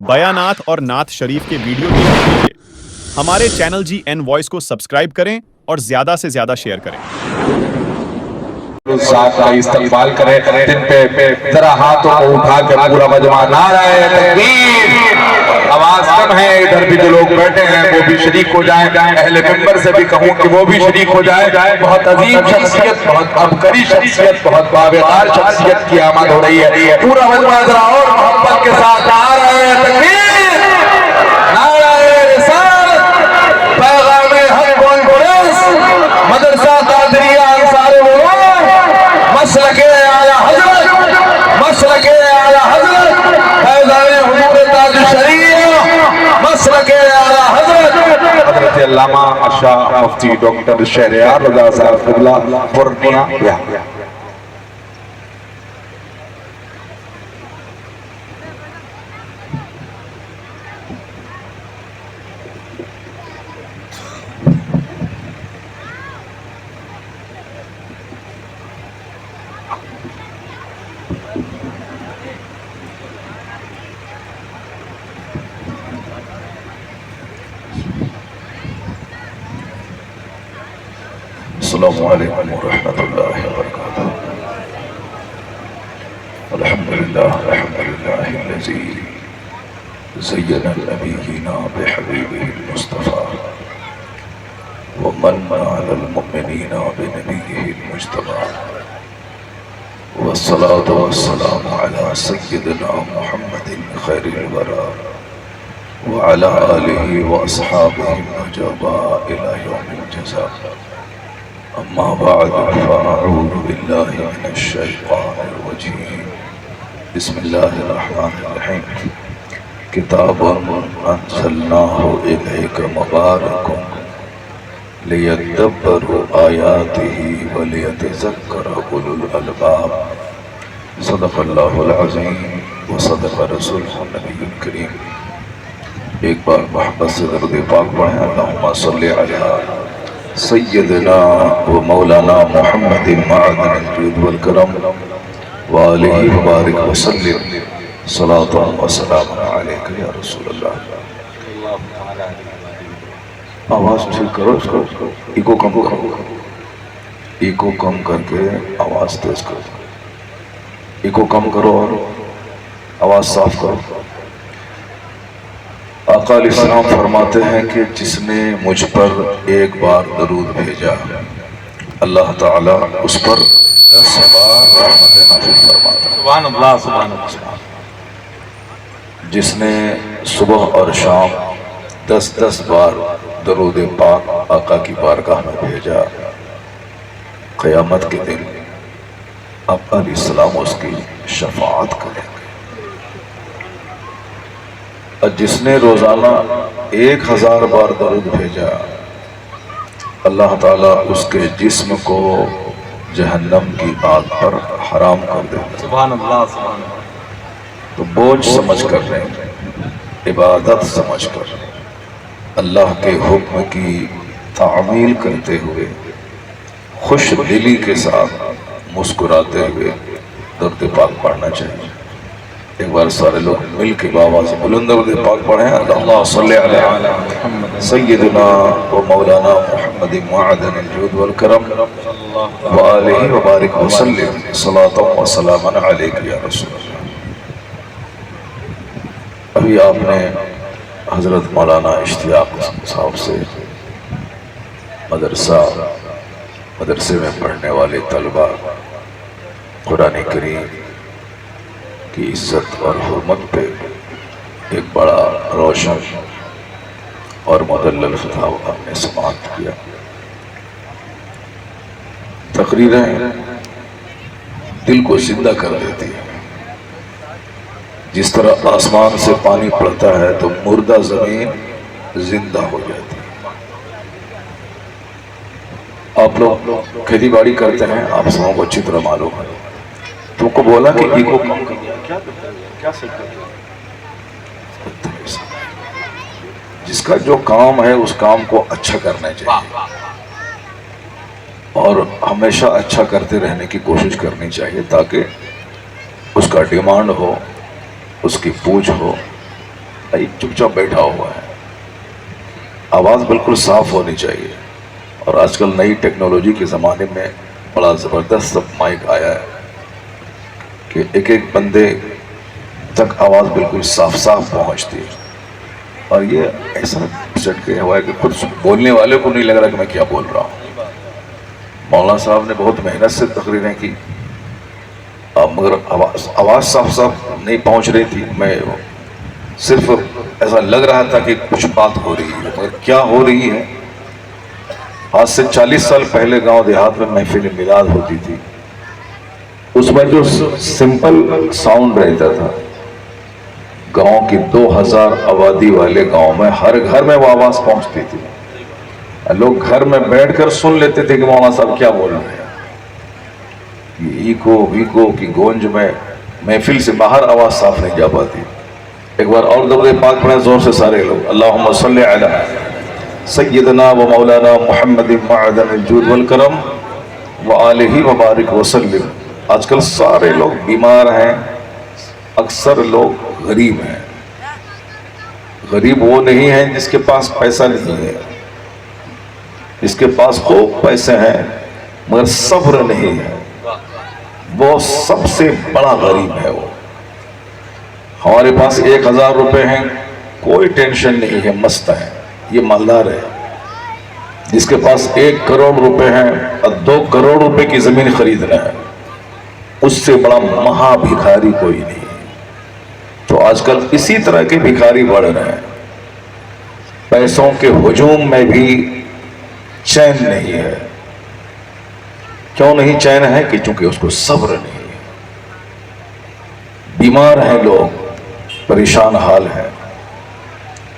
بیانات اور نعت شریف کے ویڈیو دیکھنے کے لیے ہمارے چینل جی این وائس کو سبسکرائب کریں اور زیادہ سے زیادہ شیئر کریں۔ ذات کا استقبال کریں، دن پہ ذرا ہاتھوں کو اٹھا کر پورا مجمع نعرہ تکبیر۔ آواز کم ہے، ادھر بھی جو لوگ بیٹھے ہیں وہ بھی شریک ہو جائیں، اہل منبر سے بھی کہوں کہ وہ بھی شریک ہو جائیں۔ بہت عظیم شخصیت، بہت عبقری شخصیت، بہت باوقار شخصیت کی آمد ہو رہی ہے۔ پورا مجمع ذرا اور محبت کے ساتھ نعرہ تکبیر، نعرہ رسالت، پیغام حق کانفرنس، مدرسہ قادریہ انصار العلوم، مسلک اعلیٰ حضرت، مسلک اعلیٰ حضرت فیضان حضور تاج شریعہ، مسلک اعلیٰ حضرت حضرت علامہ شاہ مفتی ڈاکٹر شہریار رضا صاحب قبلہ پورنیہ۔ السلام علیکم ورحمۃ اللہ وبرکاتہ۔ الحمدللہ الذی زین النبیین بحبیبہ المصطفیٰ ومن علی المؤمنین بنبیہ المجتبیٰ والصلاة والسلام علی سیدنا محمد خیر الورى وعلى آلہ واصحابہ النجباء الی یوم الجزاء۔ اما بعد فاعوذ باللہ من الشیطان الرجیم، بسم اللہ الرحمن الرحیم۔ کتاب انزلناہ الیک مبارک لیدبروا آیاتہ ولیتذکر اولو الالباب۔ صدق اللہ العظیم وصدق رسولہ النبی الکریم۔ ایک بار محبت سے درود پاک پڑھیں، اللہم صلی علی سیدنا و مولانا محمد معدن الجود والکرم وآلہ وبارک وسلم، صلاة و سلام علیکہ یا رسول اللہ۔ آواز ٹھیک کرو، اس کو ایکو کم کرو، ایکو کم کر کے آواز تیز کرو، ایکو کم کرو اور آواز صاف کرو۔ آقا علیہ السلام فرماتے ہیں کہ جس نے مجھ پر ایک بار درود بھیجا اللہ تعالیٰ اس پر 10 بار رحمت نازل فرماتا ہے۔ سبحان اللہ سبحان اللہ۔ جس نے صبح اور شام 10 بار درود پاک آقا کی بارگاہ میں بھیجا، قیامت کے دن آقا علیہ السلام اس کی شفاعت کریں گے۔ اور جس نے روزانہ 1000 بار درود بھیجا اللہ تعالیٰ اس کے جسم کو جہنم کی آگ پر حرام کر دے۔ سبحان اللہ سبحان اللہ۔ تو بوجھ سمجھ کر رہے، عبادت سمجھ کر اللہ کے حکم کی تعمیل کرتے ہوئے خوش دلی کے ساتھ مسکراتے ہوئے درود پاک پڑھنا چاہیے۔ ایک بار سارے لوگ مل کے بآواز بلند درود پاک پڑھیں، اللہم صلی علی سیدنا و مولانا محمد معدن الجود والکرم وآلہ وبارک وسلم، صلاة و سلام علیکہ یا رسول اللہ۔ ابھی آپ نے حضرت مولانا اشتیاق صاحب سے مدرسے میں پڑھنے والے طلبہ قرآن کریم کی عزت اور حرمت پہ ایک بڑا روشن اور مدلل خطاب آپ نے سماعت کیا۔ تقریریں دل کو زندہ کر دیتی ہیں، جس طرح آسمان سے پانی پڑتا ہے تو مردہ زمین زندہ ہو جاتی ہے۔ آپ لوگ کھیتی باڑی کرتے ہیں، آپ سبوں کو اچھی طرح معلوم ہے۔ تم کو بولا کہ ایگو کم کر دیا، کیا صحیح کر دیا؟ جس کا جو کام ہے اس کام کو اچھا کرنا چاہیے اور ہمیشہ اچھا کرتے رہنے کی کوشش کرنی چاہیے، تاکہ اس کا ڈیمانڈ ہو، اس کی پوچھ ہو، چپ چاپ بیٹھا ہوا ہے. آواز بالکل صاف ہونی چاہیے. اور آج کل نئی ٹیکنالوجی کے زمانے میں بڑا زبردست مائک آیا ہے کہ ایک ایک بندے تک آواز بالکل صاف صاف پہنچتی ہے. اور یہ ایسا سیٹ کیا ہوا ہے کہ خود بولنے والے کو نہیں لگ رہا کہ میں کیا بول رہا ہوں. مولانا صاحب نے بہت محنت سے تقریریں کی مگر آواز صاف صاف نہیں پہنچ رہی تھی. میں صرف ایسا لگ رہا تھا کہ کچھ بات ہو رہی ہے مگر کیا ہو رہی ہے. آج سے 40 سال پہلے گاؤں دیہات میں محفل میلاد ہوتی تھی. اس میں جو سمپل ساؤنڈ رہتا تھا گاؤں کی 2000 آبادی والے گاؤں میں ہر گھر میں وہ آواز پہنچتی تھی. لوگ گھر میں بیٹھ کر سن لیتے تھے کہ مولانا صاحب کیا بول رہے ہیں. ایکو ویکو کی گونج میں محفل سے باہر آواز صاف نہیں جا پاتی. ایک بار اور درود پاک پڑھیں زور سے سارے لوگ. اللہم صلی علی سیدنا و مولانا محمد معدن الجود والکرم وآلہ وبارک وسلم. آج کل سارے لوگ بیمار ہیں, اکثر لوگ غریب ہیں. غریب وہ نہیں ہیں جس کے پاس پیسہ نہیں ہے, جس کے پاس خوب پیسے ہیں مگر صبر نہیں ہے, وہ سب سے بڑا غریب ہے. وہ ہمارے پاس 1000 روپے ہیں, کوئی ٹینشن نہیں ہے, مست ہے, یہ مالدار ہے. جس کے پاس 1 کروڑ روپے ہیں اور 2 کروڑ روپے کی زمین خرید رہا ہے, اس سے بڑا مہا بھکاری کوئی نہیں. تو آج کل اسی طرح کے بھکاری بڑھ رہے ہیں. پیسوں کے ہجوم میں بھی چین نہیں ہے. کیوں نہیں چین ہے؟ کہ چونکہ اس کو صبر نہیں ہے. بیمار ہیں لوگ, پریشان حال ہے,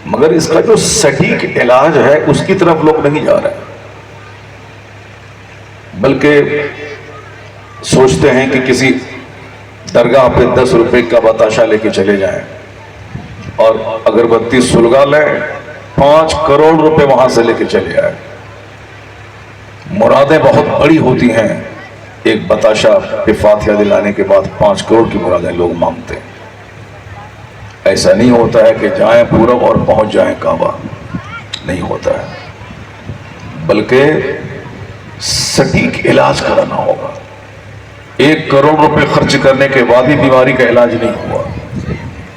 مگر اس کا جو سٹیک علاج ہے اس کی طرف لوگ نہیں جا رہے, بلکہ سوچتے ہیں کہ کسی درگاہ پہ 10 روپے کا بتاشا لے کے چلے جائیں اور اگربتی سلگا لیں, 5 کروڑ روپے وہاں سے لے کے چلے آئے. مرادیں بہت بڑی ہوتی ہیں. ایک بتاشا پہ فاتحہ دلانے کے بعد 5 کروڑ کی مرادیں لوگ مانگتے ہیں. ایسا نہیں ہوتا ہے کہ جائیں پورب اور پہنچ جائیں کعبہ, نہیں ہوتا ہے, بلکہ سٹیک علاج کرانا ہوگا. 1 کروڑ روپے خرچ کرنے کے بعد بھی بیماری کا علاج نہیں ہوا,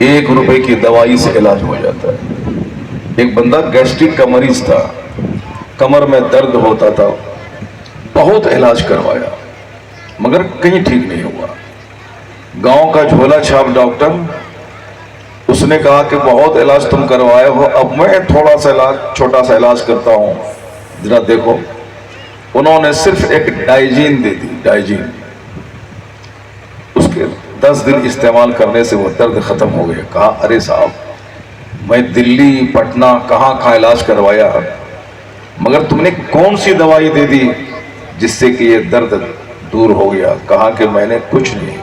1 روپے کی دوائی سے علاج ہو جاتا ہے. ایک بندہ گیسٹرک کا مریض تھا, کمر میں درد ہوتا تھا, بہت علاج کروایا مگر کہیں ٹھیک نہیں ہوا. گاؤں کا جھولا چھاپ ڈاکٹر, اس نے کہا کہ بہت علاج تم کروائے ہو, اب میں تھوڑا سا علاج, چھوٹا سا علاج کرتا ہوں, ذرا دیکھو. انہوں نے صرف ایک ڈائجین دے دی, ڈائجین. اس کے 10 دن استعمال کرنے سے وہ درد ختم ہو گیا. کہا ارے صاحب میں دلی پٹنہ کہاں علاج کروایا, مگر تم نے کون سی دوائی دے دی جس سے کہ یہ درد دور ہو گیا؟ کہا کہ میں نے کچھ نہیں,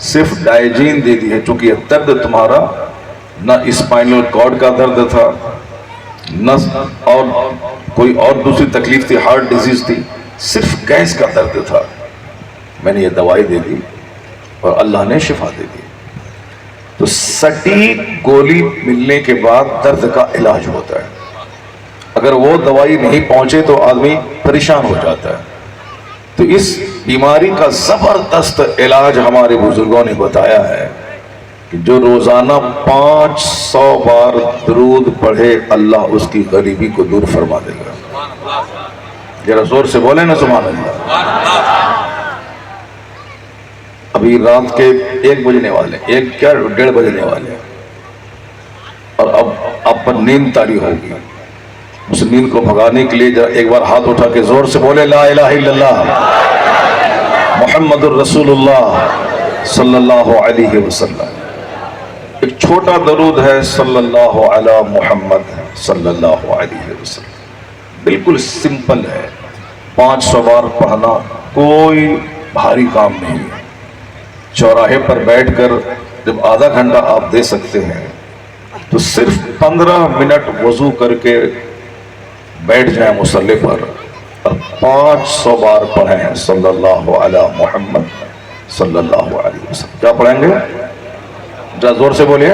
صرف ڈائجین دے دی ہے. چونکہ یہ درد تمہارا نہ اسپائنل کارڈ کا درد تھا, نہ اور کوئی اور دوسری تکلیف تھی, ہارٹ ڈیزیز تھی, صرف گیس کا درد تھا. میں نے یہ دوائی دے دی اور اللہ نے شفا دے دی. تو سٹیک گولی ملنے کے بعد درد کا علاج ہوتا ہے. اگر وہ دوائی نہیں پہنچے تو آدمی پریشان ہو جاتا ہے. تو اس بیماری کا زبردست علاج ہمارے بزرگوں نے بتایا ہے کہ جو روزانہ 500 بار درود پڑھے اللہ اس کی غریبی کو دور فرما دے گا. ذرا زور سے بولیں نا سبحان اللہ. ابھی رات کے 1 بجنے والے, 1 کیا 1:30 بجنے والے, اور اب آپ پر نیند طاری ہوگی. اس نیند کو بھگانے کے لیے ایک بار ہاتھ اٹھا کے زور سے بولے لا الہ الا اللہ محمد الرسول اللہ صلی اللہ علیہ وسلم. ایک چھوٹا درود ہے صلی اللہ علی محمد صلی اللہ علیہ وسلم, بالکل سمپل ہے. 500 بار پڑھنا کوئی بھاری کام نہیں ہے. چوراہے پر بیٹھ کر جب آدھا گھنٹہ آپ دے سکتے ہیں تو صرف 15 منٹ وضو کر کے بیٹھ جائیں مصلی پر اور 500 بار پڑھیں صلی اللہ علی محمد صلی اللہ علیہ وسلم. کیا پڑھیں گے؟ ذرا زور سے بولیے.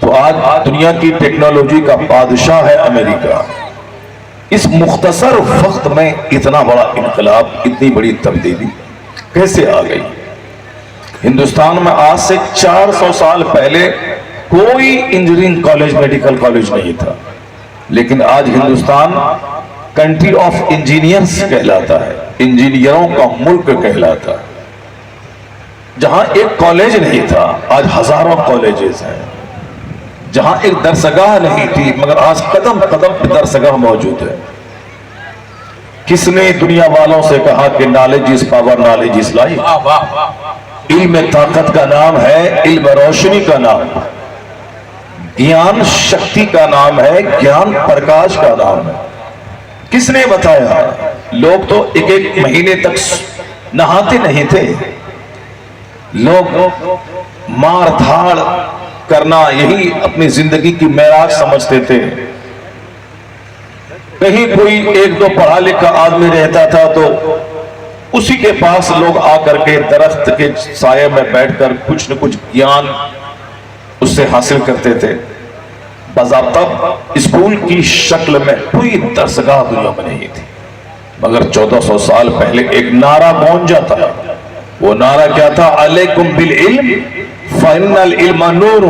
تو آج دنیا کی ٹیکنالوجی کا بادشاہ ہے امریکہ. اس مختصر وقت میں اتنا بڑا انقلاب، اتنی بڑی تبدیلی کیسے آ گئی؟ ہندوستان میں آج سے 400 سال پہلے کوئی انجینئرنگ کالج، میڈیکل کالج نہیں تھا، لیکن آج ہندوستان کنٹری آف انجینئرز کہلاتا ہے، انجینئروں کا ملک کہلاتا ہے. جہاں ایک کالج نہیں تھا آج ہزاروں کالجز ہیں. جہاں ایک درسگاہ نہیں تھی مگر آج قدم قدم پہ درسگاہ موجود ہے. کس نے دنیا والوں سے کہا کہ knowledge is power, knowledge is life? علم طاقت کا نام ہے، علم روشنی کا نام ہے، گیان شکتی کا نام ہے، گیان پرکاش کا نام ہے. کس نے بتایا؟ لوگ تو ایک ایک مہینے تک نہاتے نہیں تھے. لوگ مار دھاڑ کرنا یہی اپنی زندگی کی معراج سمجھتے تھے. کہیں کوئی ایک دو پڑھا لکھا آدمی رہتا تھا تو اسی کے پاس لوگ آ کر کے درخت کے سائے میں بیٹھ کر کچھ نہ کچھ گیان اس سے حاصل کرتے تھے. باضابطہ اسکول کی شکل میں کوئی درسگاہ دنیا میں نہیں تھی، مگر 1400 سال پہلے ایک نعرہ گونجا تھا. وہ نعرہ کیا تھا؟ علیکم بالعلم فإن العلم نور.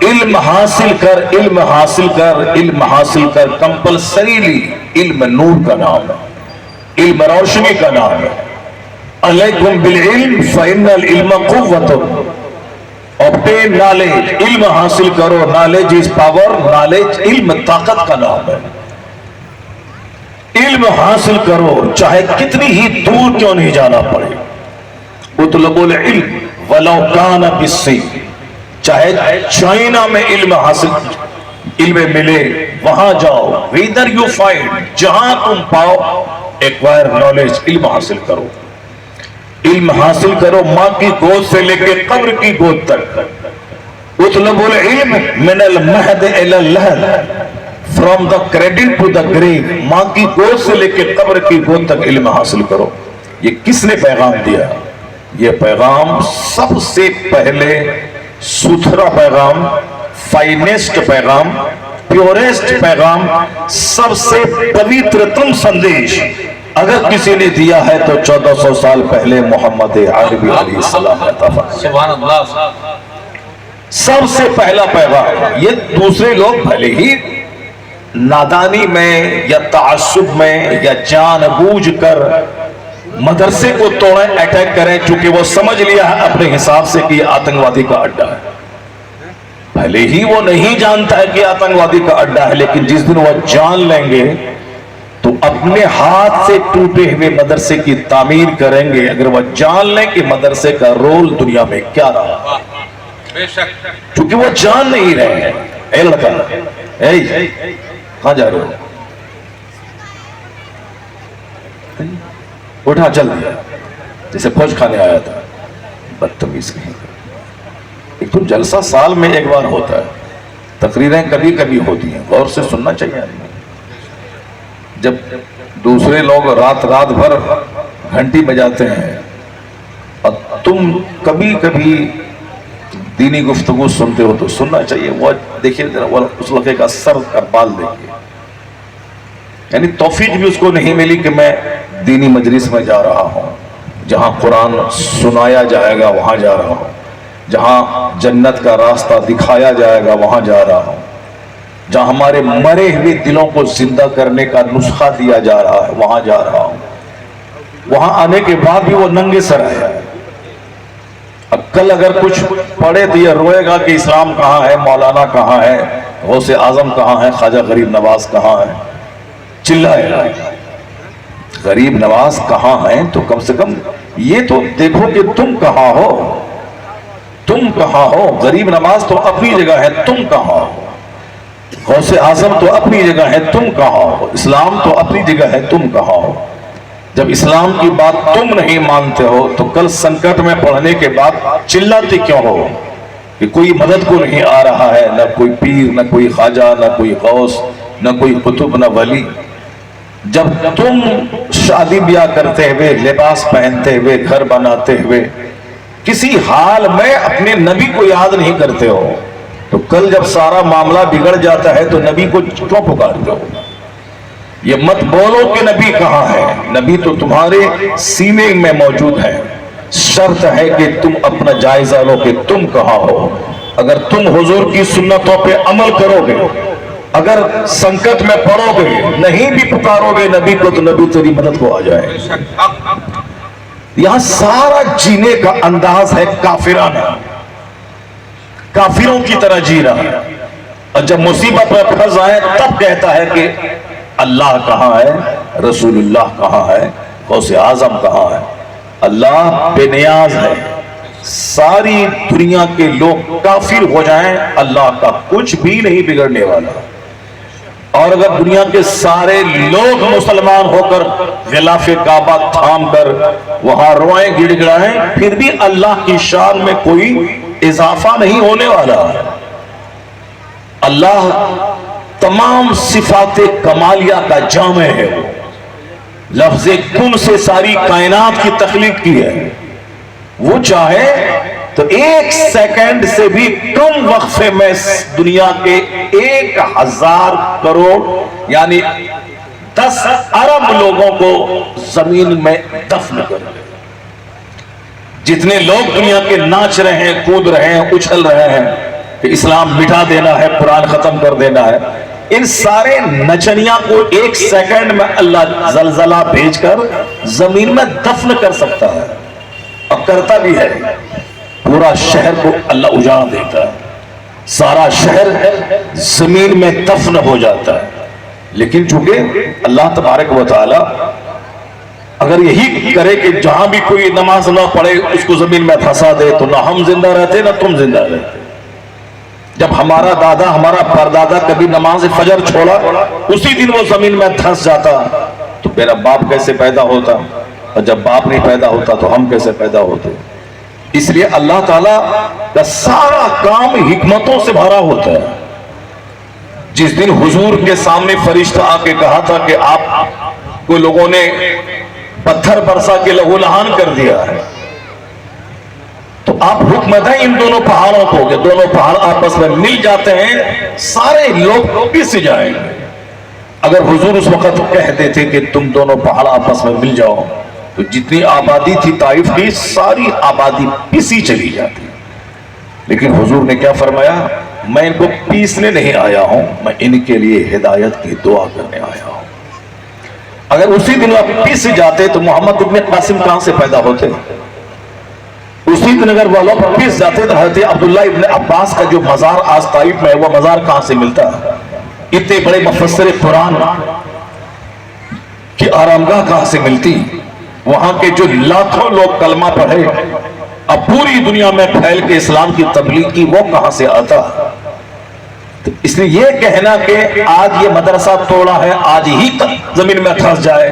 علم حاصل کر، علم حاصل کر، علم حاصل کر. کمپلسریلی علم نور کا نام ہے، علم روشنی کا نام ہے. علیکم بالعلم فإن العلم قوت. obtain knowledge، علم حاصل کرو. knowledge is power، knowledge علم طاقت کا نام ہے. علم حاصل کرو چاہے کتنی ہی دور کیوں نہیں جانا پڑے. اطلبوا العلم ولو کان بالصین. چاہے چائنا میں علم حاصل، علم ملے وہاں جاؤ. whether you find، جہاں تم پاؤ. acquire knowledge، علم حاصل کرو. علم حاصل کرو ماں کی گود سے لے کے قبر کی گود تک. اطلبوا العلم من المہد الی اللحد. from the cradle to the grave. ماں کی گود سے لے کے قبر کی گود تک علم حاصل کرو. یہ کس نے پیغام دیا؟ یہ پیغام سب سے پہلے ستھرا پیغام، فائنسٹ پیغام، پیورسٹ پیغام، سب سے پوترتم سندیش اگر کسی نے دیا ہے تو 1400 سال پہلے محمد عربی علیہ السلام نے عطا فرمایا. سبحان اللہ. سب سے پہلا پیغام. یہ دوسرے لوگ بھلے ہی نادانی میں یا تعصب میں یا جان بوجھ کر مدرسے کو توڑیں، اٹیک کریں، چونکہ وہ سمجھ لیا ہے اپنے حساب سے کہ یہ آتنکوادی کا اڈا ہے. بھلے ہی وہ نہیں جانتا ہے کہ آتنکوادی کا اڈا ہے، لیکن جس دن وہ جان لیں گے تو اپنے ہاتھ سے ٹوٹے ہوئے مدرسے کی تعمیر کریں گے. اگر وہ جان لیں کہ مدرسے کا رول دنیا میں کیا رہا، چونکہ وہ جان نہیں رہے ہیں. اے لڑکا، اے کہاں جا رہے ہو؟ اٹھا چل دیا جیسے فوج کھانے آیا تھا. بدتمیز کہیں. ایک تو جلسہ سال میں ایک بار ہوتا ہے، تقریریں کبھی کبھی ہوتی ہیں، غور سے سننا چاہیے آدمی. جب دوسرے لوگ رات رات بھر گھنٹی بجاتے ہیں اور تم کبھی کبھی دینی گفتگو سنتے ہو تو سننا چاہیے. وہ دیکھیے اس لڑکے کا سر کا بال دیکھیے. یعنی توفیق بھی اس کو نہیں ملی کہ میں دینی مجلس میں جا رہا ہوں، جہاں قرآن سنایا جائے گا وہاں جا رہا ہوں، جہاں جنت کا راستہ دکھایا جائے گا وہاں جا رہا ہوں، جہاں ہمارے مرے ہوئے دلوں کو زندہ کرنے کا نسخہ دیا جا رہا ہے وہاں جا رہا ہوں. وہاں آنے کے بعد بھی وہ ننگے سر آیا. اب کل اگر کچھ پڑھے تو یہ روئے گا کہ اسلام کہاں ہے، مولانا کہاں ہے، غوث اعظم کہاں ہے، خواجہ غریب نواز کہاں ہے. چلائے گا غریب نواز کہاں ہیں تو کم سے کم یہ تو دیکھو کہ تم کہاں ہو. تم کہاں ہو؟ غریب نواز تو اپنی جگہ ہے، تم کہاں ہو؟ غوث اعظم تو اپنی جگہ ہے، تم کہاں ہو؟ اسلام تو اپنی جگہ ہے، تم کہاں ہو؟ جب اسلام کی بات تم نہیں مانتے ہو تو کل سنکٹ میں پڑھنے کے بعد چلاتے کیوں ہو کہ کوئی مدد کو نہیں آ رہا ہے؟ نہ کوئی پیر، نہ کوئی خواجہ، نہ کوئی غوث، نہ کوئی قطب، نہ ولی. جب تم شادی بیاہ کرتے ہوئے، لباس پہنتے ہوئے، گھر بناتے ہوئے کسی حال میں اپنے نبی کو یاد نہیں کرتے ہو، تو کل جب سارا معاملہ بگڑ جاتا ہے تو نبی کو کیوں پکارتے ہو؟ یہ مت بولو کہ نبی کہاں ہے، نبی تو تمہارے سینے میں موجود ہے، شرط ہے کہ تم اپنا جائزہ لو کہ تم کہاں ہو۔ اگر تم حضور کی سنتوں پہ عمل کرو گے، اگر سنکٹ میں پڑو گے، نہیں بھی پکارو گے نبی کو، تو نبی تیری مدد کو آ جائے۔ یہاں سارا جینے کا انداز ہے کافرانہ، کافروں کی طرح جی رہا ہے، اور جب مصیبت میں پھنس آئے تب کہتا ہے کہ اللہ کہاں ہے، رسول اللہ کہاں ہے، غوث اعظم کہاں ہے۔ اللہ بے نیاز ہے، ساری دنیا کے لوگ کافر ہو جائیں اللہ کا کچھ بھی نہیں بگڑنے والا، اور اگر دنیا کے سارے لوگ مسلمان ہو کر غلاف کعبہ تھام کر وہاں روئیں گڑ گڑائیں، پھر بھی اللہ کی شان میں کوئی اضافہ نہیں ہونے والا۔ اللہ تمام صفات کمالیہ کا جامع ہے، وہ لفظ کن سے ساری کائنات کی تخلیق کی ہے۔ وہ چاہے تو 1 سیکنڈ سے بھی کم وقفے میں دنیا کے 1000 کروڑ یعنی 10 ارب لوگوں کو زمین میں دفن کر دے۔ جتنے لوگ دنیا کے ناچ رہے ہیں، کود رہے ہیں، اچھل رہے ہیں کہ اسلام مٹا دینا ہے، قرآن ختم کر دینا ہے، ان سارے نچنیاں کو 1 سیکنڈ میں اللہ زلزلہ بھیج کر زمین میں دفن کر سکتا ہے، اور کرتا بھی ہے۔ پورا شہر کو اللہ اجاڑ دیتا ہے، سارا شہر زمین میں دفن ہو جاتا ہے۔ لیکن چونکہ اللہ تبارک و تعالی اگر یہی کرے کہ جہاں بھی کوئی نماز نہ پڑھے اس کو زمین میں پھنسا دے، تو نہ ہم زندہ رہتے نہ تم زندہ رہتے۔ جب ہمارا دادا، ہمارا پردادا کبھی نماز فجر چھوڑا، اسی دن وہ زمین میں دھنس جاتا، تو میرا باپ کیسے پیدا ہوتا؟ اور جب باپ نہیں پیدا ہوتا تو ہم کیسے پیدا ہوتے؟ اس لیے اللہ تعالیٰ کا سارا کام حکمتوں سے بھرا ہوتا ہے۔ جس دن حضور کے سامنے فرشتہ آ کے کہا تھا کہ آپ کو لوگوں نے پتھر برسا کے لہو لہان کر دیا ہے، تو آپ حکم دیں ان دونوں پہاڑوں کو کہ دونوں پہاڑ آپس میں مل جاتے ہیں، سارے لوگ پس جائیں گے۔ اگر حضور اس وقت کہہ دیتے کہ تم دونوں پہاڑ آپس میں مل جاؤ، تو جتنی آبادی تھی طائف کی ساری آبادی پسی چلی جاتی۔ لیکن حضور نے کیا فرمایا؟ میں ان کو پیسنے نہیں آیا ہوں، میں ان کے لیے ہدایت کی دعا کرنے آیا ہوں۔ اگر اسی دن آپ پیس جاتے تو محمد ابن قاسم کہاں سے پیدا ہوتے؟ اسی دن اگر وہ لوگ پیس جاتے تو حضرت عبداللہ ابن عباس کا جو مزار آج طائف میں ہے وہ مزار کہاں سے ملتا؟ اتنے بڑے مفسر قرآن کی آرامگاہ کہاں سے ملتی؟ وہاں کے جو لاکھوں لوگ کلمہ پڑھے اب پوری دنیا میں پھیل کے اسلام کی تبلیغ کی، وہ کہاں سے آتا؟ تو اس لیے یہ کہنا کہ آج یہ مدرسہ توڑا ہے آج ہی زمین میں دھنس جائے،